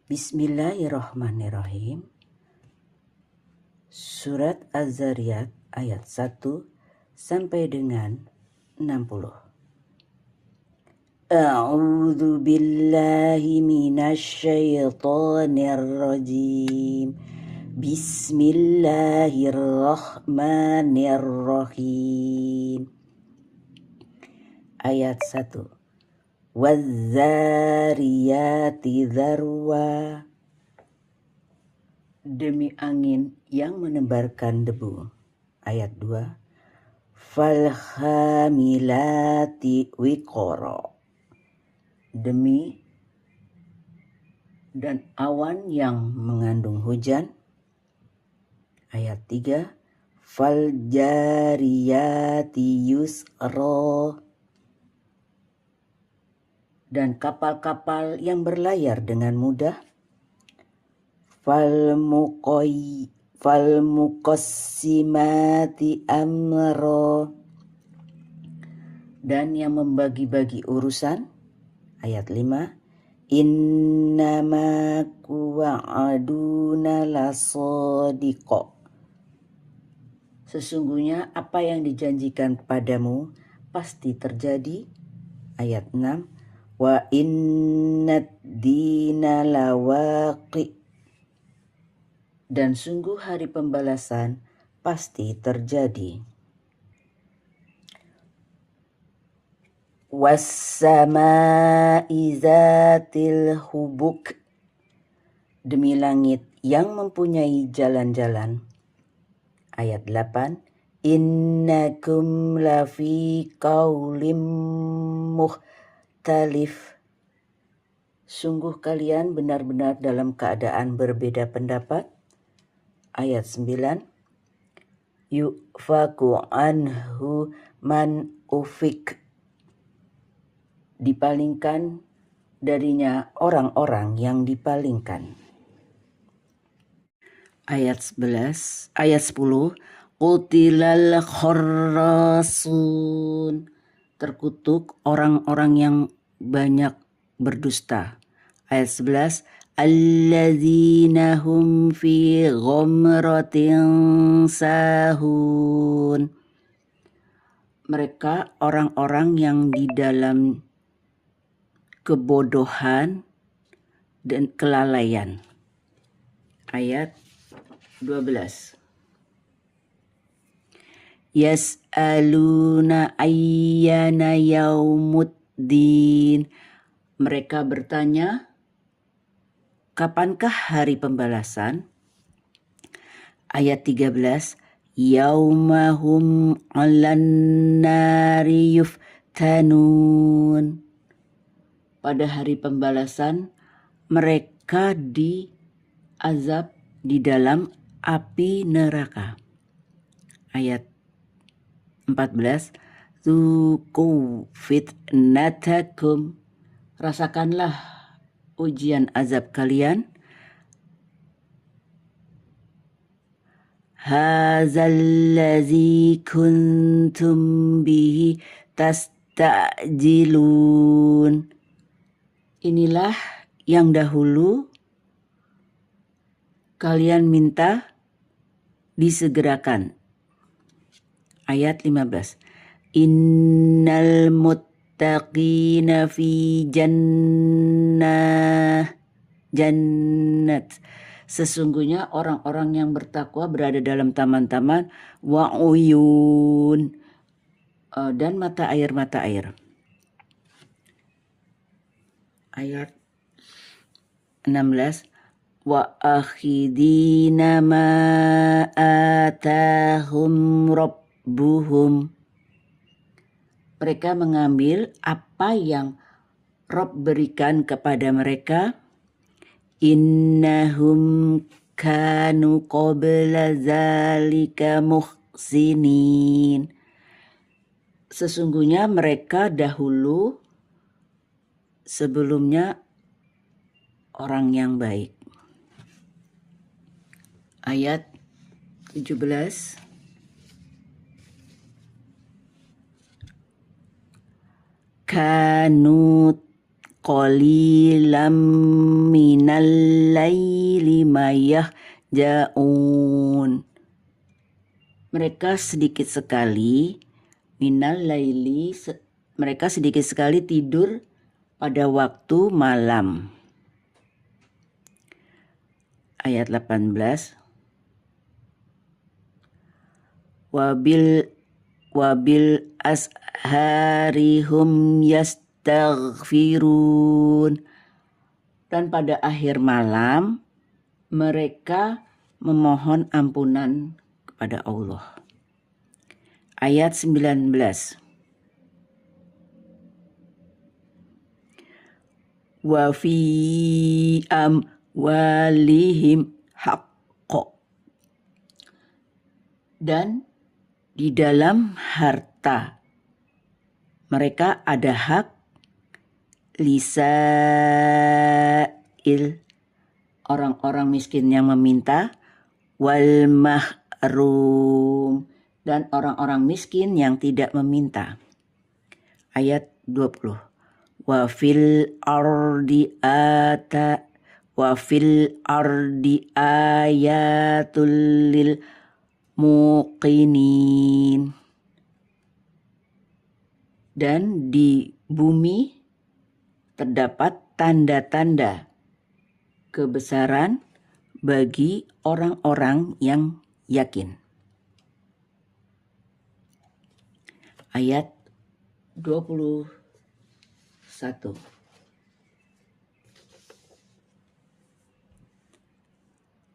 Bismillahirrahmanirrahim. Surat Az-Zariyat ayat 1 sampai dengan 60. A'udzu billahi minasyaitonir rajim. Bismillahirrahmanirrahim. Ayat 1. Wazzariyati dzarwa. Demi angin yang menebarkan debu. Ayat 2. Falhamilati wiqara. Demi dan awan yang mengandung hujan. Ayat 3. Faljariyati yusra. Dan kapal-kapal yang berlayar dengan mudah. Falmuqassimati amra. Dan yang membagi-bagi urusan. Ayat 5. Innama kuwa'aduna lasadiqa. Sesungguhnya apa yang dijanjikan padamu pasti terjadi. Ayat 6. Wa innad dina lawaqi. Dan sungguh hari pembalasan pasti terjadi. Wassama'i zatil hubuk. Demi langit yang mempunyai jalan-jalan. Ayat 8. Innakum lafi qaulim mukhtalif. Sungguh kalian benar-benar dalam keadaan berbeda pendapat. Ayat 9. Yufaku anhu man ufik. Dipalingkan darinya orang-orang yang dipalingkan. Ayat 11, ayat 10. Qutilal kharrasun. Terkutuk orang-orang yang banyak berdusta. Ayat 11. Alladzina hum fi ghamratin sahun. Mereka orang-orang yang di dalam kebodohan dan kelalaian. Ayat 12. Yas'aluna ayyana yaumuddin. Mereka bertanya, kapankah hari pembalasan? Ayat 13. Yaumahum 'alan nari yuftanun. Pada hari pembalasan mereka diazab di dalam api neraka. Ayat 14. Zuqu fitnatakum. Rasakanlah ujian azab kalian. Hazallazi kuntum bihi tastajilun. Inilah yang dahulu kalian minta disegerakan. Ayat 15. Innal muttaqina fi jannat. Sesungguhnya orang-orang yang bertakwa berada dalam taman-taman wa uyun dan mata air. Ayat 16. Wa akhidina ma atahum rabbuhum. Mereka mengambil apa yang Rabb berikan kepada mereka. Innahum kanu qabla zalika muhsinin. Sesungguhnya mereka dahulu sebelumnya orang yang baik. Ayat 17. Kanu qalilam minal laili ma yahja'un. Mereka sedikit sekali minal laili, mereka sedikit sekali tidur pada waktu malam. Ayat 18. Wabil asharihum yastaghfirun. Dan pada akhir malam mereka memohon ampunan kepada Allah. Ayat 19. Wa fi amwalihim haqqo. Dan di dalam harta mereka ada hak lisail, orang-orang miskin yang meminta, wal mahrum, dan orang-orang miskin yang tidak meminta. Ayat 20. Wa fil ardi ayatul lil muqinin. Dan di bumi terdapat tanda-tanda kebesaran bagi orang-orang yang yakin. Ayat 21.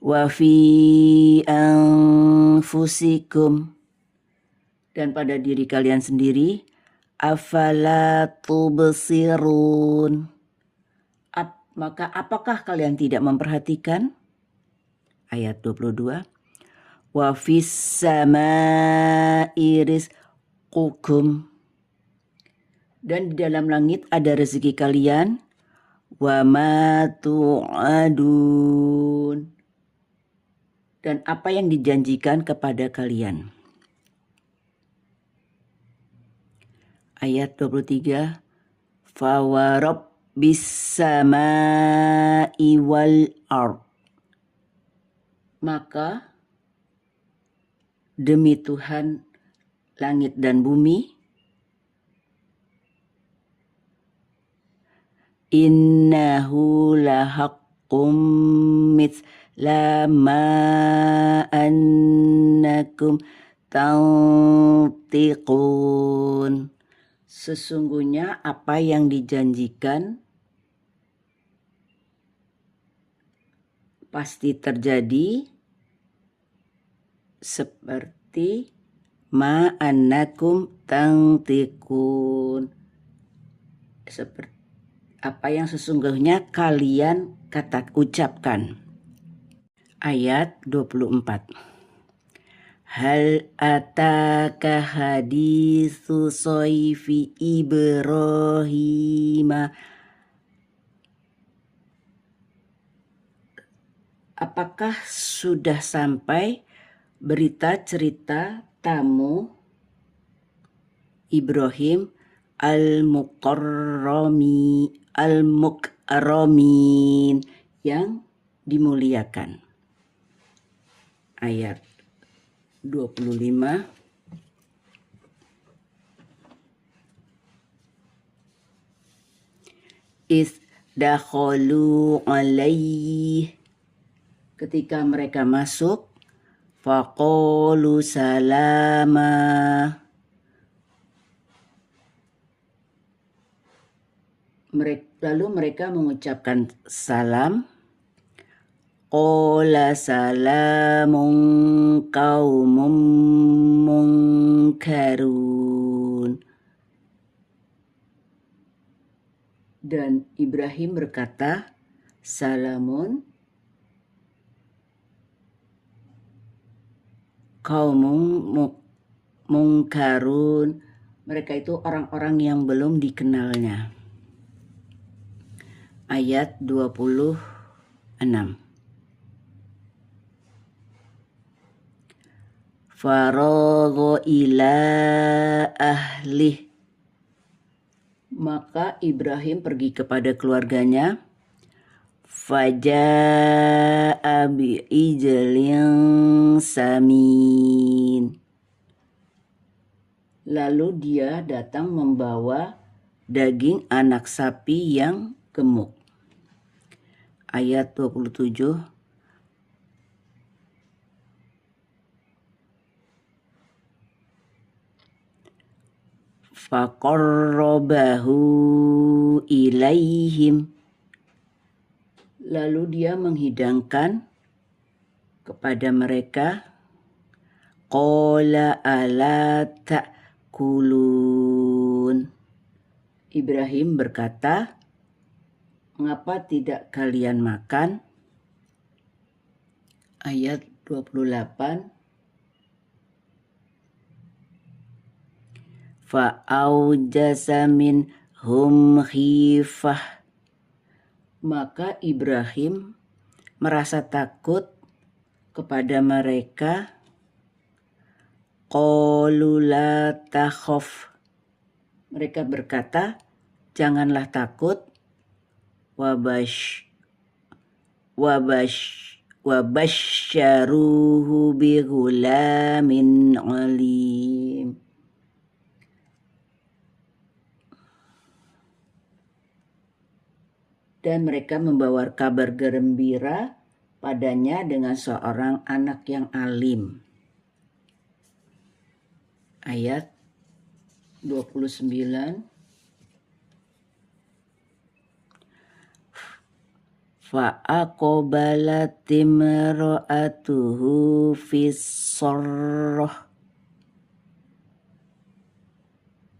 Wa fi anfusikum, dan pada diri kalian sendiri, afala tubsirun, maka apakah kalian tidak memperhatikan? Ayat 22. Wa fis samai rizqukum, dan di dalam langit ada rezeki kalian, wa ma tu'adun, dan apa yang dijanjikan kepada kalian. Ayat 23. Fawarabbis samai wal ard, maka demi Tuhan langit dan bumi, innahu lahaqqum mithla ma annakum tantiqun. Sesungguhnya apa yang dijanjikan pasti terjadi seperti ma annakum tantiqun, seperti apa yang sesungguhnya kalian ucapkan. Ayat 24. Hal ataka hadithu soifi Ibrahim. Apakah sudah sampai berita cerita tamu Ibrahim al-mukarramin, yang dimuliakan. Ayat 25. Dakhalu alaih, ketika mereka masuk, faqalu salama, lalu mereka mengucapkan salam. Qala salamun qaumun munkarun, dan Ibrahim berkata, salamun qaumun munkarun, mereka itu orang-orang yang belum dikenalnya. Ayat 26. Faragha ila ahlih, Maka Ibrahim pergi kepada keluarganya. Faja'a bi'ijlin samin. Lalu dia datang membawa daging anak sapi yang gemuk. Ayat 27. Faqarrabahu ilaihim. Lalu dia menghidangkan kepada mereka. Qala ala ta'kulun. Ibrahim berkata, mengapa tidak kalian makan? Ayat 28. Fa'aujasa minhum khifah. Maka Ibrahim merasa takut kepada mereka. Qalu la takhaf. Mereka berkata, janganlah takut. Wabasyaruhu bighulamin alim. Dan mereka membawa kabar gembira padanya dengan seorang anak yang alim. Ayat 29. Fa'aqbalat imra'atuhu fis-sarrah.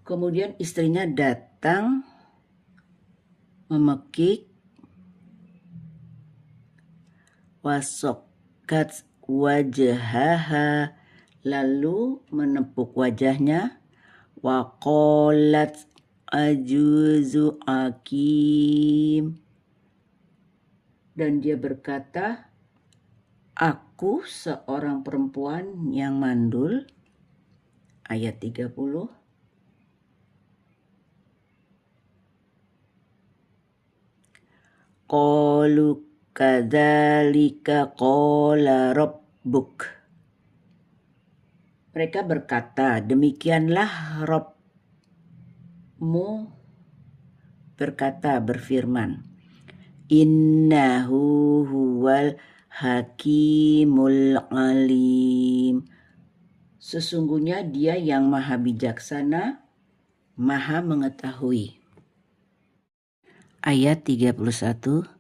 Kemudian istrinya datang memekik. Wasokkat wajahaha, lalu menepuk wajahnya. Waqalat ajuzu akim. Dan dia berkata, aku seorang perempuan yang mandul. Ayat 30. Qalu kadzalika qala rabbuk. Mereka berkata, demikianlah Rabbmu berfirman. Innahu huwal hakimul alim. Sesungguhnya dia yang maha bijaksana, maha mengetahui. Ayat 31.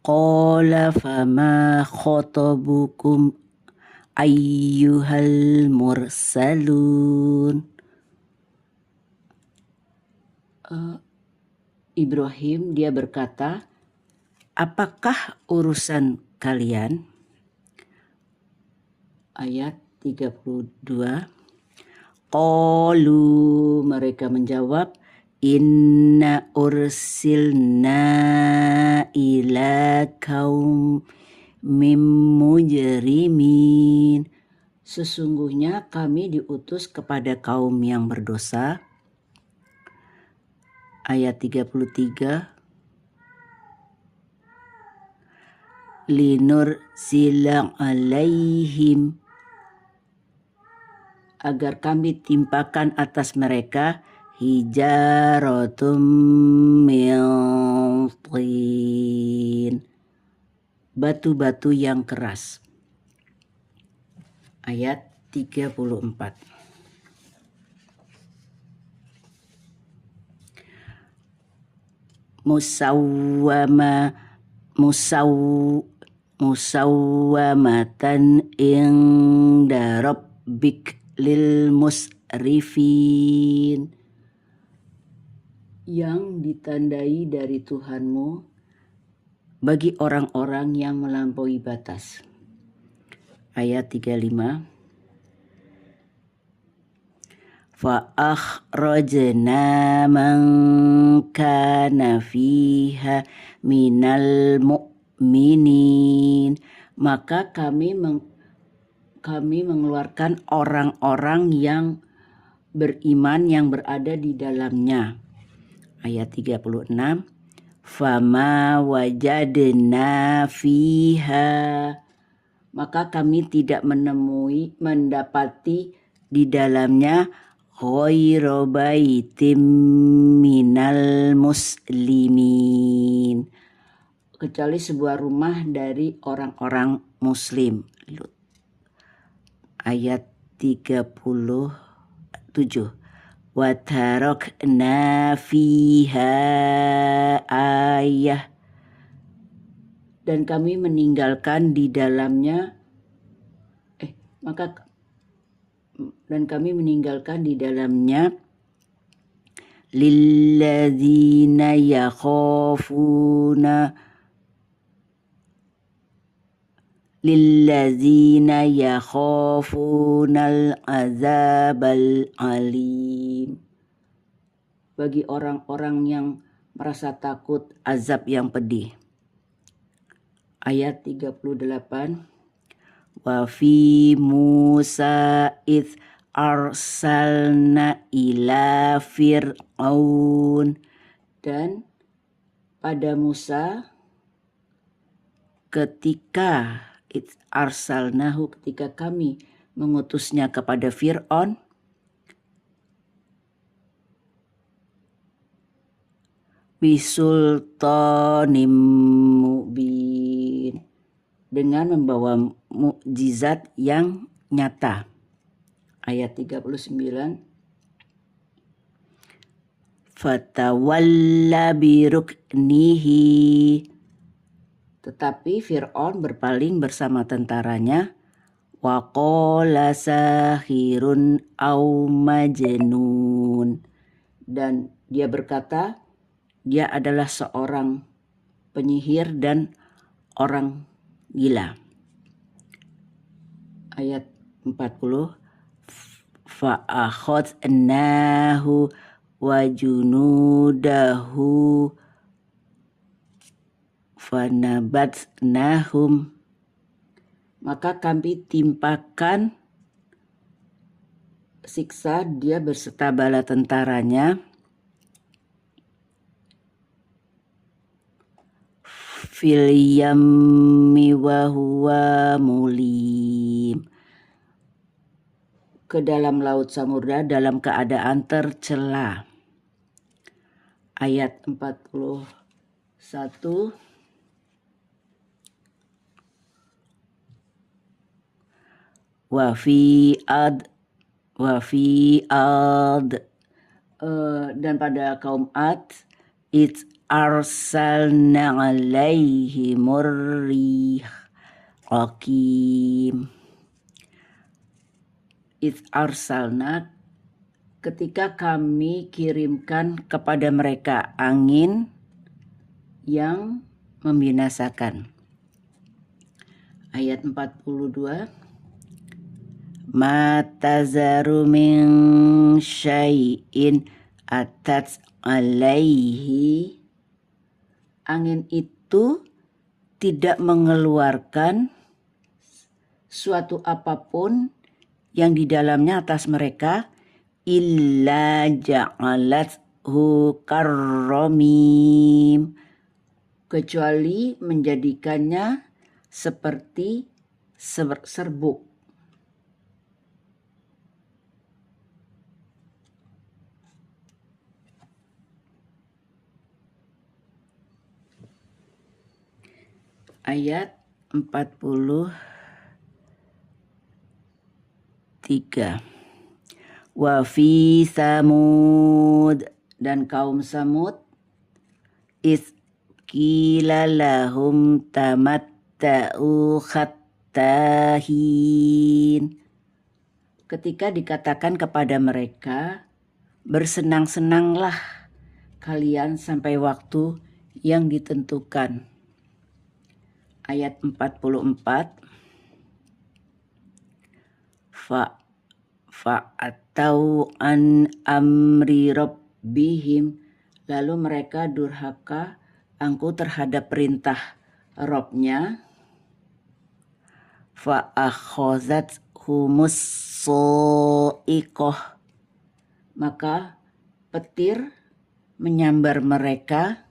Qala fama khotobukum ayyuhal mursalun. Ibrahim dia berkata, apakah urusan kalian? Ayat 32. Qalu, mereka menjawab, inna ursilna ila kaum mujrimin. Sesungguhnya kami diutus kepada kaum yang berdosa. Ayat 33. Linur silang alaihim, agar kami timpakan atas mereka hijaratum min tin, batu-batu yang keras. Ayat 34. Musawwamatan inda rabbik lil musrifin, yang ditandai dari Tuhanmu bagi orang-orang yang melampaui batas. Ayat 35. Fa'akhrajna man kana fiha minal mu'minin. Maka kami mengeluarkan orang-orang yang beriman yang berada di dalamnya. Ayat 36. Fama wajadna fiha, maka kami tidak mendapati di dalamnya ghairu baitim minal muslimin, kecuali sebuah rumah dari orang-orang muslim. Ayat 37. Wa tarakna fiha ayah, dan kami meninggalkan di dalamnya lilladzina yakhafunal azabal alim, bagi orang-orang yang merasa takut azab yang pedih. Ayat 38. Wa fi Musa id arsalna ila fir'aun, dan pada Musa ketika kami mengutusnya kepada Fir'aun, bisultanim mubin, dengan membawa mukjizat yang nyata. Ayat 39. Fatawalla biruknihi, tetapi Fir'aun berpaling bersama tentaranya. Wa qala sahirun au majnun, dan dia berkata dia adalah seorang penyihir dan orang gila. Ayat 40. Fa akhadnahu wa junudahu fanabatnahum, maka kami timpakan siksa dia berserta bala tentaranya fil yammi wa huwa mulim, ke dalam laut Samudra dalam keadaan tercela. Ayat 41. Wa fi ad, dan pada kaum Ad, it arsalna alaihimur rih aqim. It arsalna, ketika kami kirimkan kepada mereka angin yang membinasakan. Ayat 42. Ma tazaru min syai'in atat alaihi, angin itu tidak mengeluarkan suatu apapun yang di dalamnya atas mereka, illa ja'alathu karramim, kecuali menjadikannya seperti serbuk. Ayat 43. Wa fi Samud, dan kaum Samud, is qila lahum tamatta'u khattahin, ketika dikatakan kepada mereka, bersenang-senanglah kalian sampai waktu yang ditentukan. Ayat 44. Fa'atau an amri rabbihim, lalu mereka durhaka angkuh terhadap perintah Robnya. Fa'akhozat humus so'ikoh, maka petir menyambar mereka.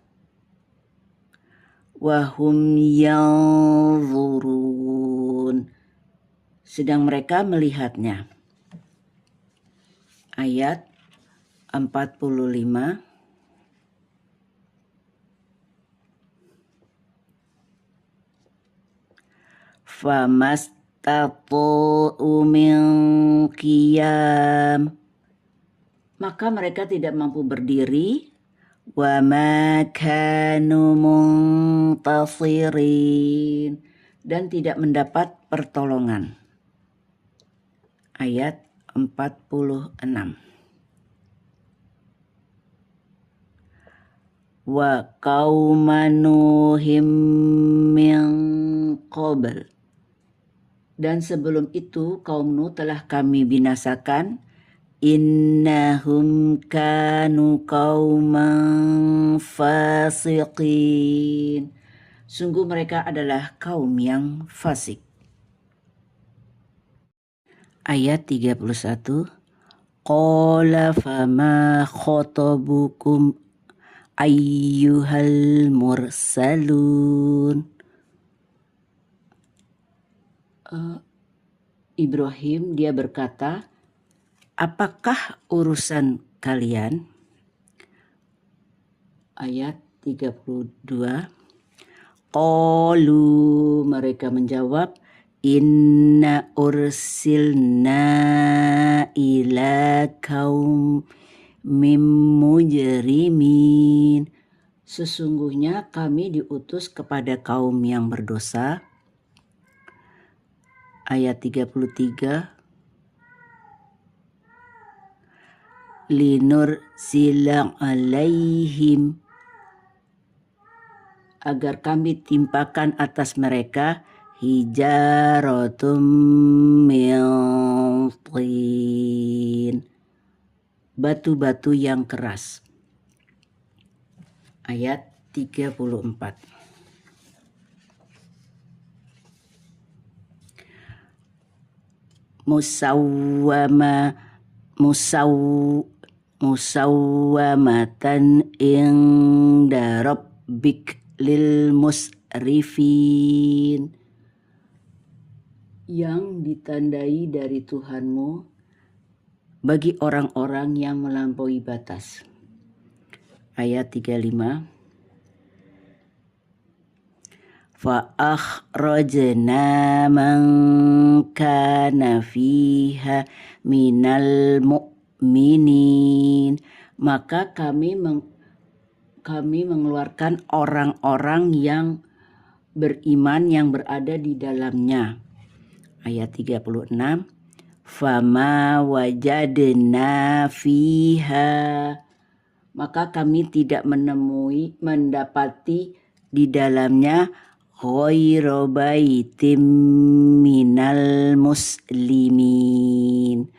Wahum yanzurun, sedang mereka melihatnya. Ayat 45. Famastatu min qiyam, maka mereka tidak mampu berdiri. Wa ma kanu muntasirin, dan tidak mendapat pertolongan. Ayat 46. Wa qauma Nuhim min qabl, dan sebelum itu kaum Nuh telah kami binasakan. Innahum kanu qauman fasiqin, sungguh mereka adalah kaum yang fasik. Ayat 31. Qala fama khotobukum ayyuhal mursalun. Ibrahim dia berkata, apakah urusan kalian? Ayat 32. Qalu, mereka menjawab, inna ursilna ila kaum mujrimin, sesungguhnya kami diutus kepada kaum yang berdosa. Ayat 33. Linur silang alaihim, agar kami timpakan atas mereka hijaratum min tin, batu-batu yang keras. Ayat 34. Musawwamatan inda rabbik lil musrifin, yang ditandai dari Tuhanmu bagi orang-orang yang melampaui batas. Ayat 35. Fa akhrajna man kana fiha minal mu'minin, maka kami mengeluarkan orang-orang yang beriman yang berada di dalamnya. Ayat 36. Fama wajadna fiha, maka kami tidak mendapati di dalamnya ghairu baitim minal muslimin,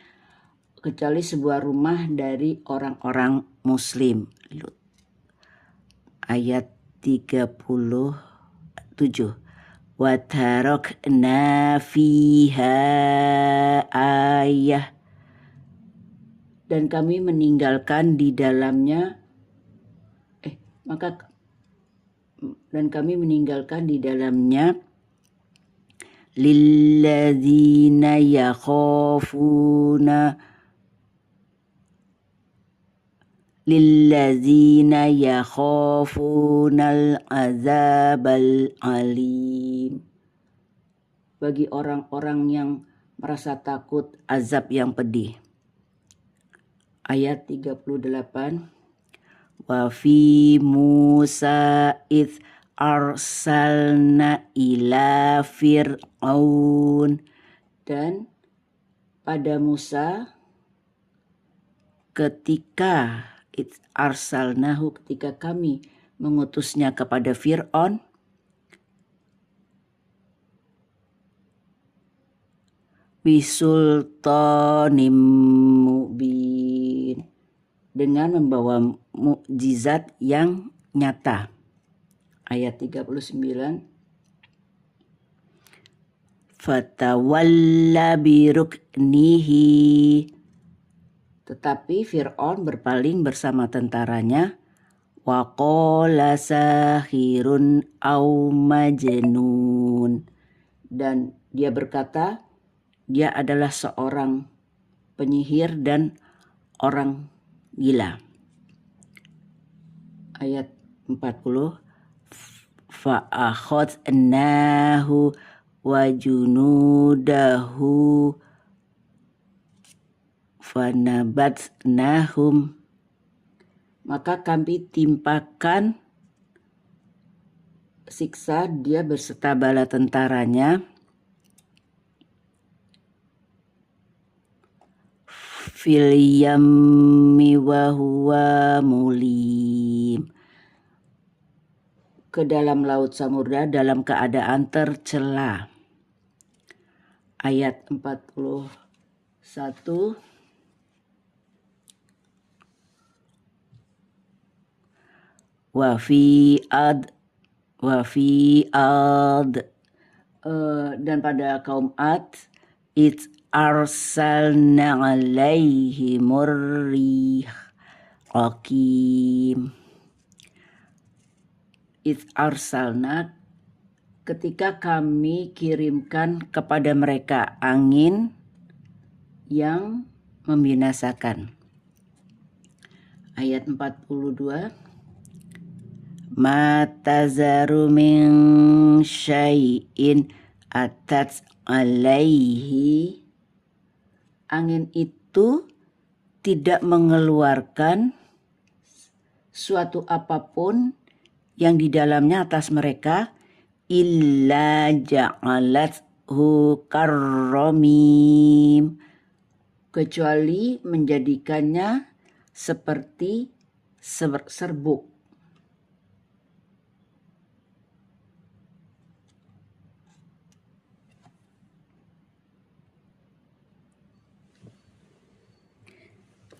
kecuali sebuah rumah dari orang-orang muslim. Ayat 37. Wa tarakna fiha ayah, dan kami meninggalkan di dalamnya lilladzina yakhafunal azabal alim, bagi orang-orang yang merasa takut azab yang pedih. Ayat 38. Wa fi Musa id arsalna ila fir'aun, dan pada Musa ketika arsalnahu, ketika kami mengutusnya kepada Fir'aun, bisultanim mubin, dengan membawa mukjizat yang nyata. Ayat 39. Fatawalla biruknihi, tetapi Fir'aun berpaling bersama tentaranya. wa qala sahirun au majnun. Dan dia berkata dia adalah seorang penyihir dan orang gila. Ayat 40, fa akhadnahu wa junudahu fanabatnahum. Maka kami timpakan siksa dia berserta bala tentaranya fil yammi wa huwa mulim, ke dalam laut Samudra dalam keadaan tercela. Ayat 41, wa fi ad dan pada kaum Ad it arsalna alaihimur rih aqim. It arsalna, ketika kami kirimkan kepada mereka angin yang membinasakan. Ayat 42, ma tazaru min syai'in atat alaihi. Angin itu tidak mengeluarkan suatu apapun yang di dalamnya atas mereka illa ja'alathu karramim, kecuali menjadikannya seperti serbuk.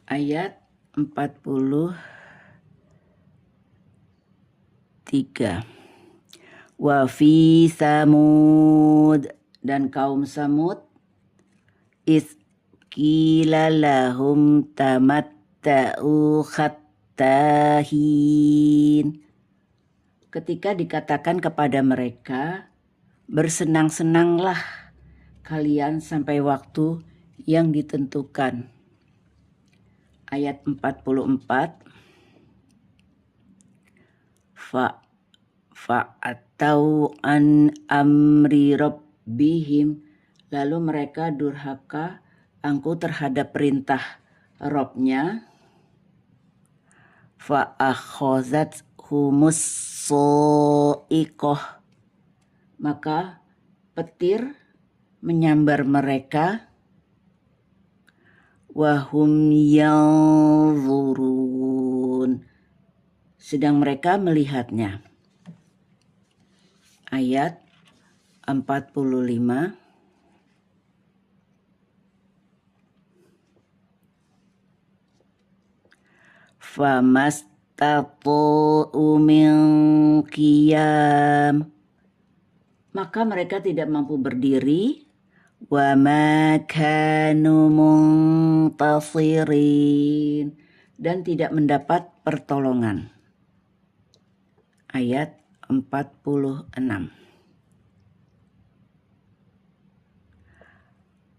Ayat 43, wa fi Samud, dan kaum Samud is qila lahum tamatta'u khattahin, ketika dikatakan kepada mereka bersenang-senanglah kalian sampai waktu yang ditentukan. Ayat 44, fa'atau an amri rabbihim, lalu mereka durhaka angkuh terhadap perintah Robnya. Fa'akhozat humus so'iqoh, maka petir menyambar mereka. Wahum yanzurun, sedang mereka melihatnya. Ayat 45, famastatu'u min qiyam, maka mereka tidak mampu berdiri. Wa ma kanu muntasirin, dan tidak mendapat pertolongan. Ayat 46,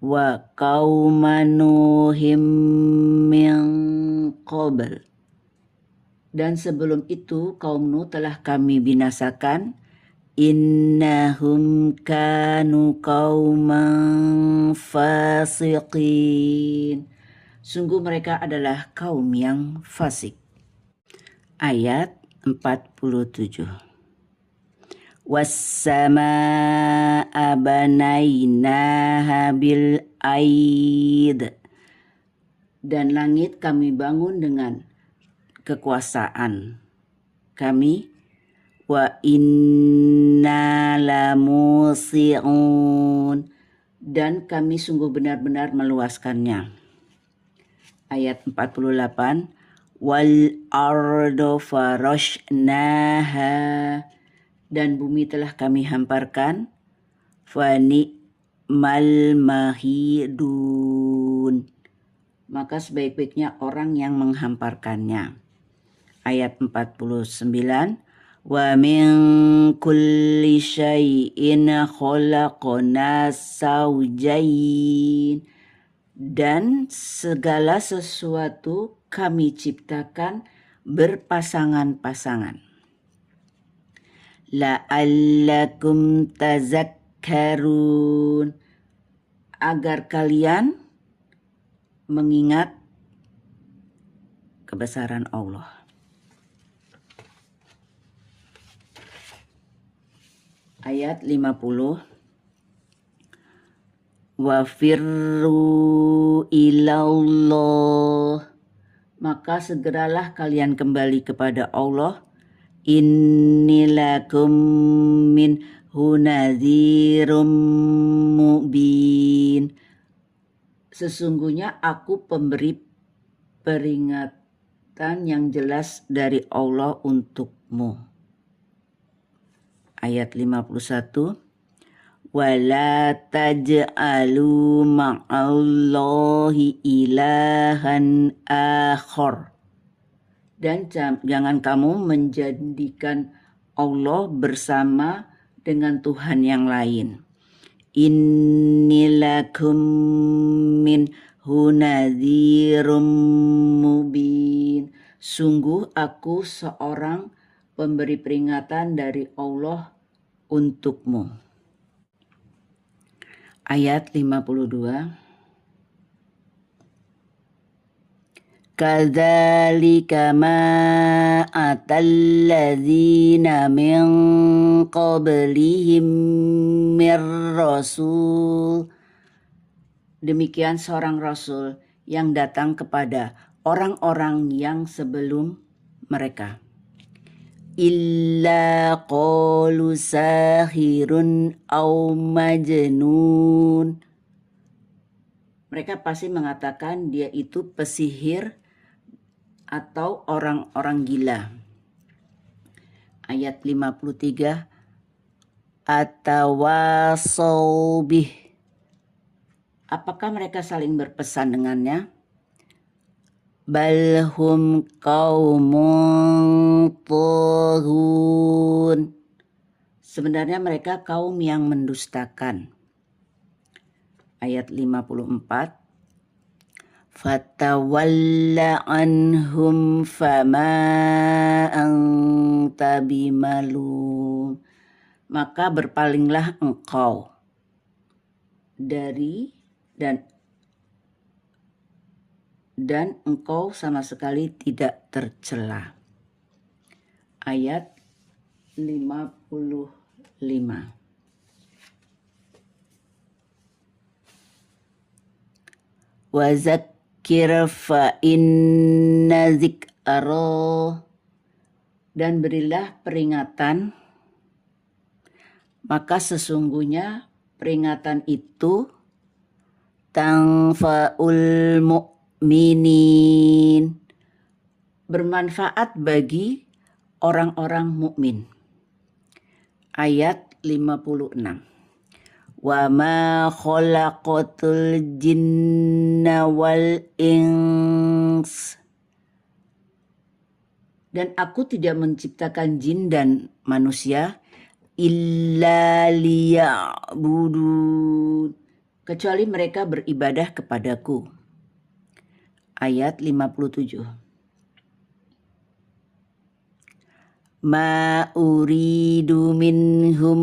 wa qauma Nuhim min qabl, dan sebelum itu kaum Nuh telah kami binasakan. Innahum kanu qauman fasiqin, sungguh mereka adalah kaum yang fasik. Ayat 47, was-samaa'a banainaha bil aid, dan langit kami bangun dengan kekuasaan kami. Wa inna lamusi'un, dan kami sungguh benar-benar meluaskannya. Ayat 48, wal ardo farashnaha, dan bumi telah kami hamparkan. Fa ni'mal mahidun, maka sebaik-baiknya orang yang menghamparkannya. Ayat 49. Wa min kulli syai'in khalaqna zawjayn. Dan segala sesuatu kami ciptakan berpasangan-pasangan. La'allakum tazakkarun. Agar kalian mengingat kebesaran Allah. Ayat 50. Wa firru ilallah. Maka segeralah kalian kembali kepada Allah. Inni lakum minhu nadhirum mubin. Sesungguhnya aku pemberi peringatan yang jelas dari Allah untukmu. Ayat 51. Wala taj'alu ma'allahi ilahan akhar. Dan jangan kamu menjadikan Allah bersama dengan Tuhan yang lain. Inni lakum minhu nadhirum mubin. Sungguh aku seorang pemberi peringatan dari Allah untukmu. Ayat 52. Kadzalika ma atalladzina min qablihim mir rasul. Demikian seorang rasul yang datang kepada orang-orang yang sebelum mereka. Illa qalu sahirun aw majnun. Mereka pasti mengatakan dia itu pesihir atau orang-orang gila. Ayat 53. Atawasaw bih. Apakah mereka saling berpesan dengannya? Balhum qaumun taghun. Sebenarnya mereka kaum yang mendustakan. Ayat 54. Fatawalla anhum fama anta bimalum. Maka berpalinglah engkau dari dan engkau sama sekali tidak tercela. Ayat 55. Wa zakkir fa inna zikra. Dan berilah peringatan, maka sesungguhnya peringatan itu tanfa'ul mu'minin, bermanfaat bagi orang-orang mukmin. Ayat 56. Wa ma khalaqatul jinna wal ins. Dan aku tidak menciptakan jin dan manusia illa liya'budun, kecuali mereka beribadah kepadaku. Ayat 57. Ma uridu minhum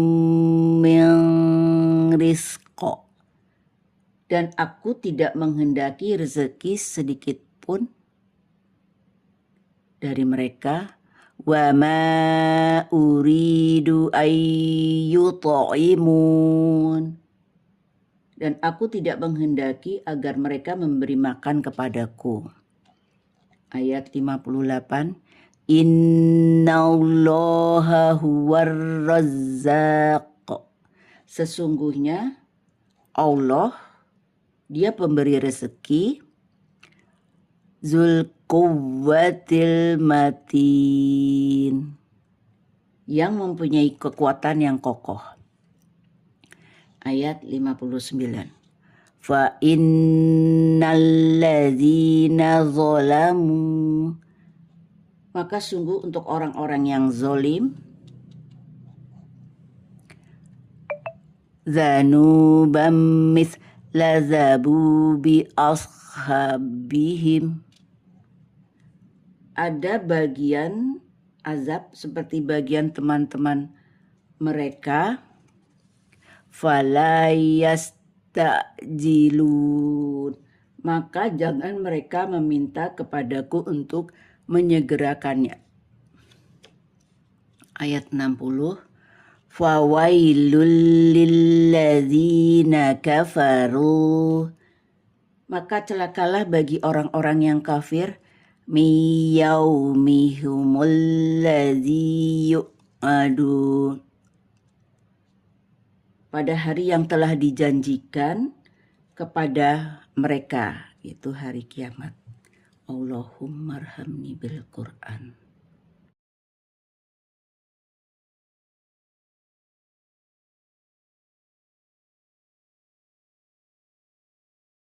min rizqa. Dan aku tidak menghendaki rezeki sedikit pun dari mereka. Wa ma uridu ayyut'imun. Dan aku tidak menghendaki agar mereka memberi makan kepadaku. Ayat 58. Innallaha huwar razzaq. Sesungguhnya Allah, dia pemberi rezeki. Zul quwwatil matin, yang mempunyai kekuatan yang kokoh. Ayat 59. Fa innal ladzina zalamu. Maka sungguh untuk orang-orang yang zolim, Zanubam mithla zabubi ashabihim, ada bagian azab seperti bagian teman-teman mereka, fala yastajilun, maka jangan mereka meminta kepadaku untuk menyegerakannya. Ayat 60, fawailul lilladzina kafaru, maka celakalah bagi orang-orang yang kafir, miyaumihumul ladzi yu'adun, pada hari yang telah dijanjikan kepada mereka, itu hari kiamat. Allahumma arhamni bil Quran.